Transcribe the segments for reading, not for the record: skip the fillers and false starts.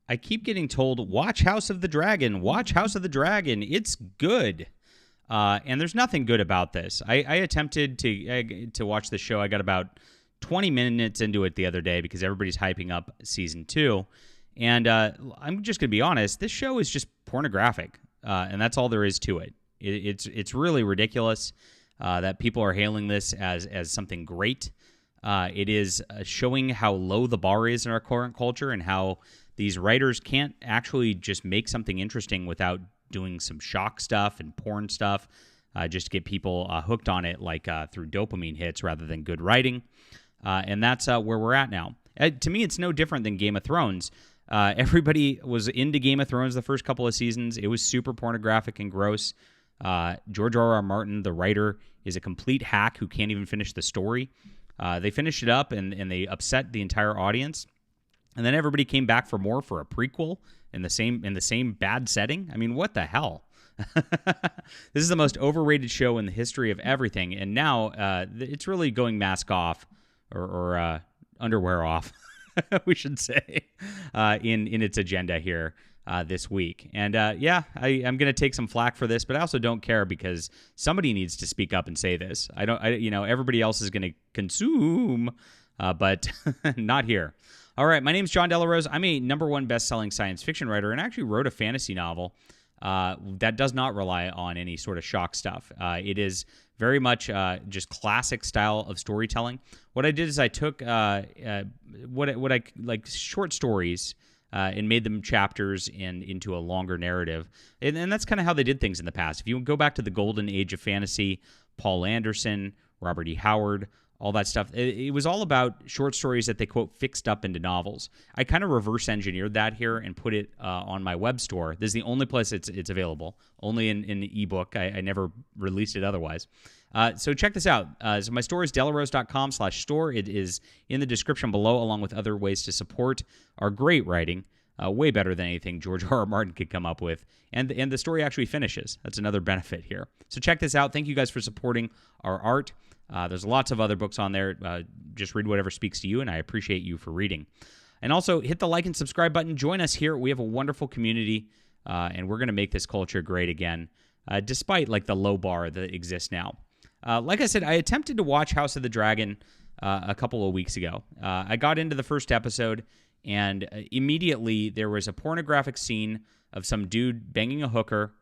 I keep getting told, watch House of the Dragon, watch House of the Dragon. It's good. And there's nothing good about this. I attempted to watch the show. I got about 20 minutes into it the other day because everybody's hyping up season 2. And I'm just going to be honest, this show is just pornographic. And that's all there is to it. It's really ridiculous that people are hailing this as something great. It is showing how low the bar is in our current culture and how these writers can't actually just make something interesting without doing some shock stuff and porn stuff just to get people hooked on it, like through dopamine hits rather than good writing. And that's where we're at now. To me, it's no different than Game of Thrones. Everybody was into Game of Thrones the first couple of seasons. It was super pornographic and gross. George R.R. Martin, the writer, is a complete hack who can't even finish the story. They finished it up and they upset the entire audience. And then everybody came back for more for a prequel in the same bad setting. I mean, what the hell? This is the most overrated show in the history of everything. And now it's really going mask off or underwear off, we should say, in its agenda here this week. And I'm going to take some flack for this, but I also don't care because somebody needs to speak up and say this. Everybody else is going to consume, but not here. All right, my name's John Delarose. I'm a #1 best-selling science fiction writer and actually wrote a fantasy novel that does not rely on any sort of shock stuff. It is very much just classic style of storytelling. What I did is I took what I like short stories and made them chapters and into a longer narrative. And that's kind of how they did things in the past. If you go back to the golden age of fantasy, Paul Anderson, Robert E. Howard, all that stuff, it was all about short stories that they, quote, fixed up into novels. I kind of reverse engineered that here and put it on my web store. This is the only place it's available, only in the ebook. I never released it otherwise. So check this out. So my store is delarose.com/store. It is in the description below, along with other ways to support our great writing. Way better than anything George R.R. Martin could come up with. And the story actually finishes. That's another benefit here. So check this out. Thank you guys for supporting our art. There's lots of other books on there. Just read whatever speaks to you, and I appreciate you for reading. And also, hit the like and subscribe button. Join us here. We have a wonderful community, and we're going to make this culture great again, despite like the low bar that exists now. Like I said, I attempted to watch House of the Dragon a couple of weeks ago. I got into the first episode, and immediately there was a pornographic scene of some dude banging a hooker,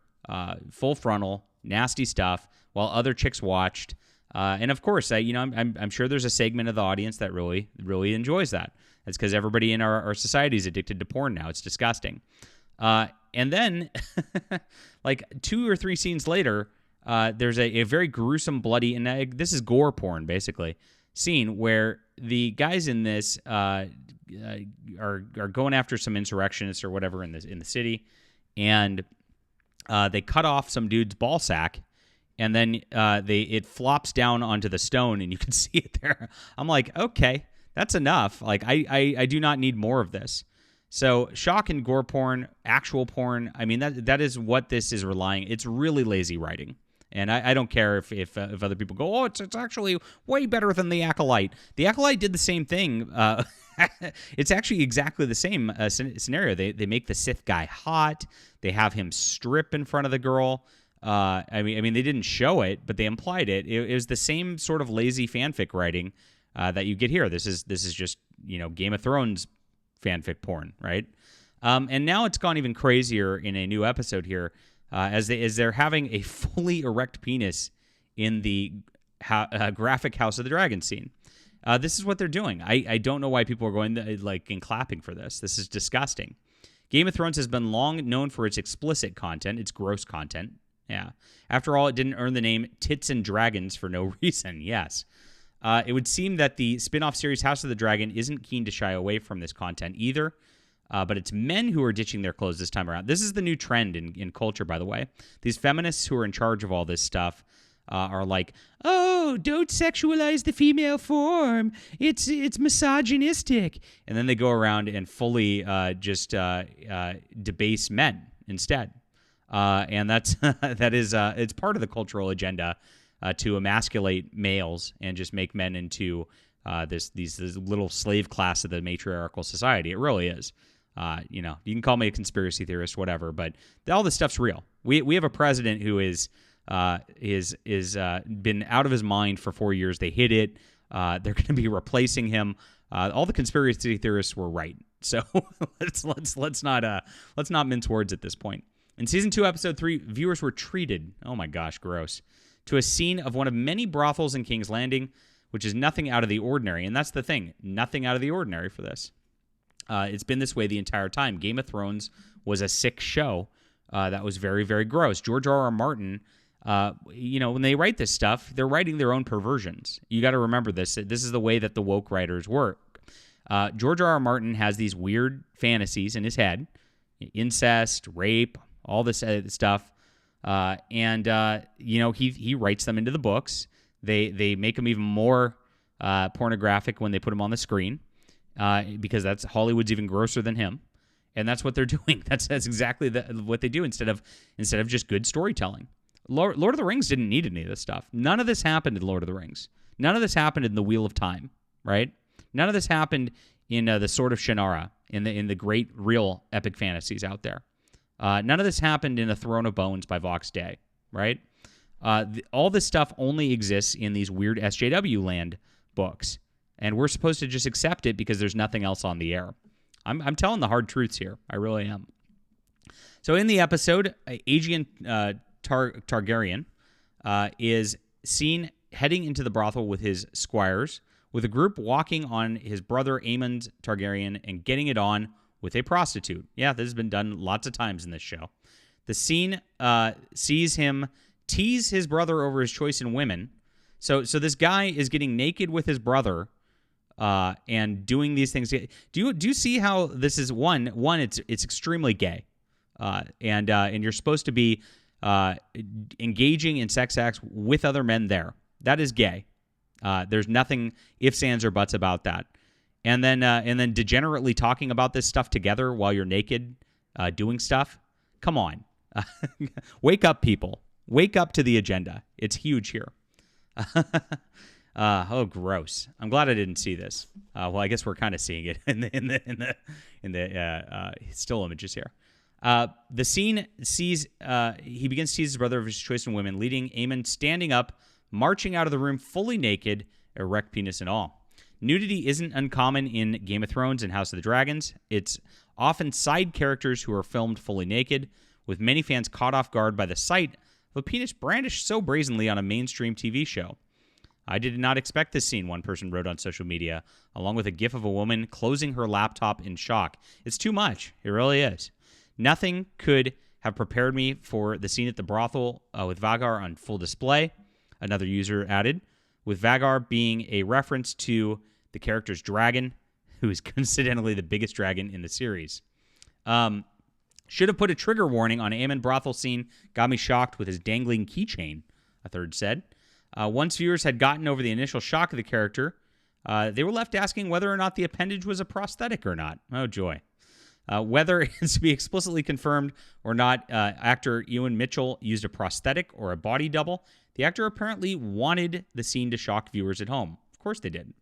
full frontal, nasty stuff, while other chicks watched. And of course, I'm sure there's a segment of the audience that really, really enjoys that. That's because everybody in our society is addicted to porn now. It's disgusting. And then, like 2 or 3 scenes later, there's a very gruesome, bloody, and this is gore porn, basically, scene where the guys in this are going after some insurrectionists or whatever in the city, and they cut off some dude's ball sack. And then it flops down onto the stone, and you can see it there. I'm like, okay, that's enough. Like, I do not need more of this. So shock and gore porn, actual porn, I mean, that is what this is relying. It's really lazy writing. And I don't care if other people go, oh, it's actually way better than The Acolyte. The Acolyte did the same thing. It's actually exactly the same scenario. They make the Sith guy hot. They have him strip in front of the girl. I mean, they didn't show it, but they implied it. It was the same sort of lazy fanfic writing that you get here. This is just Game of Thrones fanfic porn, right? And now it's gone even crazier in a new episode here, as they're having a fully erect penis in the graphic House of the Dragon scene. This is what they're doing. I don't know why people are going and clapping for this. This is disgusting. Game of Thrones has been long known for its explicit content, its gross content. Yeah. After all, it didn't earn the name Tits and Dragons for no reason. Yes. It would seem that the spin-off series House of the Dragon isn't keen to shy away from this content either, but it's men who are ditching their clothes this time around. This is the new trend in culture, by the way. These feminists who are in charge of all this stuff are like, oh, don't sexualize the female form. It's misogynistic. And then they go around and fully just debase men instead. And it's part of the cultural agenda to emasculate males and just make men into this little slave class of the matriarchal society. It really is. You can call me a conspiracy theorist, whatever, but all this stuff's real. We have a president who is been out of his mind for 4 years. They hid it. They're going to be replacing him. All the conspiracy theorists were right. So let's not mince words at this point. In season 2, episode 3, viewers were treated. Oh my gosh, gross. To a scene of one of many brothels in King's Landing, which is nothing out of the ordinary. And that's the thing, nothing out of the ordinary for this. It's been this way the entire time. Game of Thrones was a sick show that was very, very gross. George R.R. Martin, when they write this stuff, they're writing their own perversions. You got to remember this. This is the way that the woke writers work. George R.R. Martin has these weird fantasies in his head, incest, rape, all this stuff, and he writes them into the books. They make them even more pornographic when they put them on the screen, because that's Hollywood's even grosser than him, and that's what they're doing. That's exactly what they do instead of just good storytelling. Lord of the Rings didn't need any of this stuff. None of this happened in Lord of the Rings. None of this happened in the Wheel of Time, right? None of this happened in the Sword of Shannara, in the great real epic fantasies out there. None of this happened in A Throne of Bones by Vox Day, right? All this stuff only exists in these weird SJW land books, and we're supposed to just accept it because there's nothing else on the air. I'm telling the hard truths here. I really am. So in the episode, Aegon Targaryen is seen heading into the brothel with his squires, with a group walking on his brother Aemon Targaryen and getting it on with a prostitute. Yeah, this has been done lots of times in this show. The scene sees him tease his brother over his choice in women. So this guy is getting naked with his brother and doing these things. Do you see how this is one? It's extremely gay, and you're supposed to be engaging in sex acts with other men there. That is gay. There's nothing ifs, ands, or buts about that. And then degenerately talking about this stuff together while you're naked, doing stuff. Come on, wake up, people. Wake up to the agenda. It's huge here. Oh, gross. I'm glad I didn't see this. Well, I guess we're kind of seeing it in the still images here. The scene sees he begins to tease his brother of his choice in women, leading Aemon standing up, marching out of the room fully naked, erect penis and all. Nudity isn't uncommon in Game of Thrones and House of the Dragons. It's often side characters who are filmed fully naked, with many fans caught off guard by the sight of a penis brandished so brazenly on a mainstream TV show. I did not expect this scene, one person wrote on social media, along with a gif of a woman closing her laptop in shock. It's too much. It really is. Nothing could have prepared me for the scene at the brothel with Vagar on full display, another user added, with Vagar being a reference to the character's dragon, who is coincidentally the biggest dragon in the series. Should have put a trigger warning on Aemon brothel scene. Got me shocked with his dangling keychain, a third said. Once viewers had gotten over the initial shock of the character, they were left asking whether or not the appendage was a prosthetic or not. Oh, joy. Whether it's to be explicitly confirmed or not, actor Ewan Mitchell used a prosthetic or a body double. The actor apparently wanted the scene to shock viewers at home. Of course they did.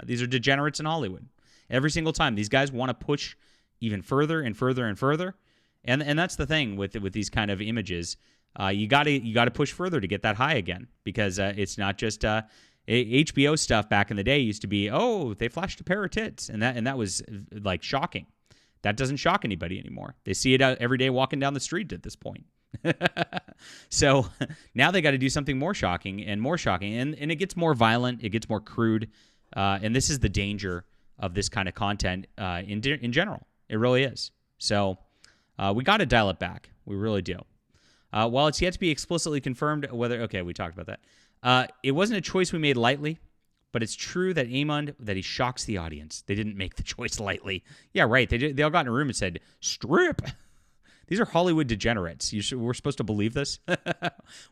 These are degenerates in Hollywood. Every single time, these guys want to push even further and further and further. And that's the thing with these kind of images. You got to push further to get that high again, because it's not just HBO stuff back in the day used to be, oh, they flashed a pair of tits, and that was like shocking. That doesn't shock anybody anymore. They see it out every day walking down the street at this point. So now they got to do something more shocking, and it gets more violent, it gets more crude, and this is the danger of this kind of content in general. It really is. So we got to dial it back. We really do. While it's yet to be explicitly confirmed whether... Okay, we talked about that. It wasn't a choice we made lightly, but it's true that that he shocks the audience. They didn't make the choice lightly. Yeah, right. They all got in a room and said, strip. These are Hollywood degenerates. We're supposed to believe this?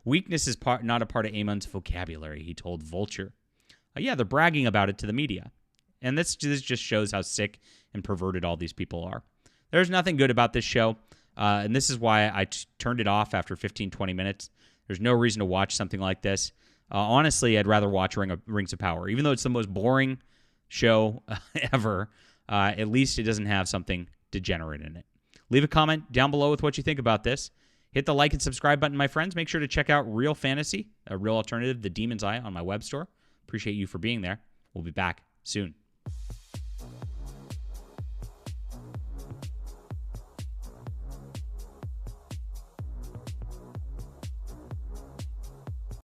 Weakness is not a part of Aemon's vocabulary, he told Vulture. Yeah, they're bragging about it to the media. And this just shows how sick and perverted all these people are. There's nothing good about this show. And this is why I turned it off after 15, 20 minutes. There's no reason to watch something like this. Honestly, I'd rather watch Rings of Power. Even though it's the most boring show ever, at least it doesn't have something degenerate in it. Leave a comment down below with what you think about this. Hit the like and subscribe button, my friends. Make sure to check out Real Fantasy, a real alternative, The Demon's Eye, on my web store. Appreciate you for being there. We'll be back soon.